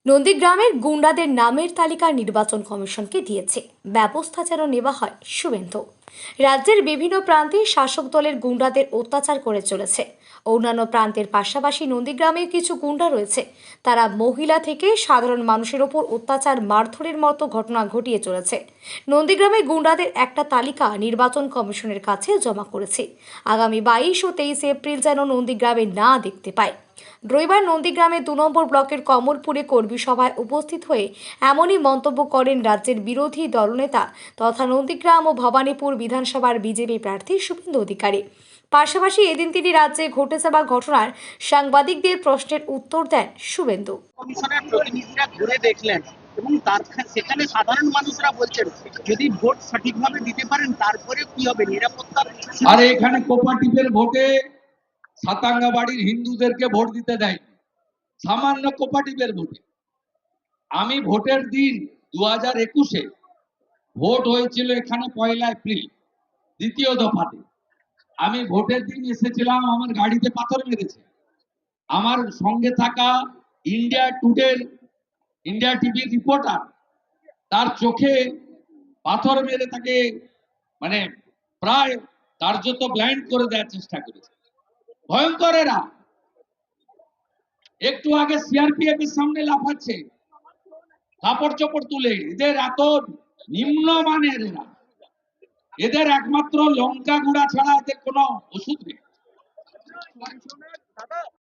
নন্দীগ্রামের গুন্ডাদের নামের তালিকা নির্বাচন কমিশনকে দিয়েছে, ব্যবস্থা যেন নেওয়া হয়। শুভেন্দু রাজ্যের বিভিন্ন প্রান্তে শাসক দলের গুন্ডাদের অত্যাচার করে চলেছে। অন্যান্য প্রান্তের পাশাপাশি নন্দীগ্রামে কিছু গুন্ডা রয়েছে, তারা মহিলা থেকে সাধারণ মানুষের ওপর অত্যাচার মারধরের মতো ঘটনা ঘটিয়ে চলেছে। নন্দীগ্রামে গুন্ডাদের একটা তালিকা নির্বাচন কমিশনের কাছে জমা করেছে। আগামী 22 ও 23 এপ্রিল যেন নন্দীগ্রামে না দেখতে পায়। রবিবার নন্দীগ্রামের 2 নম্বর ব্লকের কমলপুরে কর্মী সভায় উপস্থিত হয়ে এমনই মন্তব্য করেন রাজ্যের বিরোধী দলনেতা তথা নন্দীগ্রাম ও ভবানীপুর বিধানসভার বিজেপি প্রার্থী শুভেন্দু অধিকারী। পাশাপাশি এদিন তিনি রাজ্যে ঘটে যাওয়া ঘটনার সাংবাদিকদের প্রশ্নের উত্তর দেন শুভেন্দু। কমিশনের প্রতিনিধিরা ঘুরে দেখলেন এবং সেখানে সাধারণ মানুষরা বলছেন যদি ভোট সঠিকভাবে দিতে পারেন তারপরে কি হবে নিরাপত্তা। আর এখানে কোপারেটিভের ভোটে সাতাঙ্গা বাড়ির হিন্দুদেরকে ভোট দিতে দেয়, সামান্য কোপারেটিভের ভোটে। আমি ভোটের দিন 2021-এ ভোট হয়েছিল এখানে 1 এপ্রিল দ্বিতীয় দফাতে। আমি ভোটের দিন এসেছিলাম, আমার গাড়িতে পাথর মেরেছে। আমার সঙ্গে থাকা India today India TV reporter, তার চোখে পাথর মেরে তাকে মানে প্রায় কার্যত ব্লাইন্ড করে দেওয়ার চেষ্টা করেছে। ভয়ঙ্কর এরা। একটু আগে সিআরপিএফ এর সামনে লাফাচ্ছে কাপড় চোপড় তুলে। এদের এত নিম্নমানের এরা, এদের একমাত্র লঙ্কা গুঁড়া ছাড়া এদের কোনো ওষুধ নেই।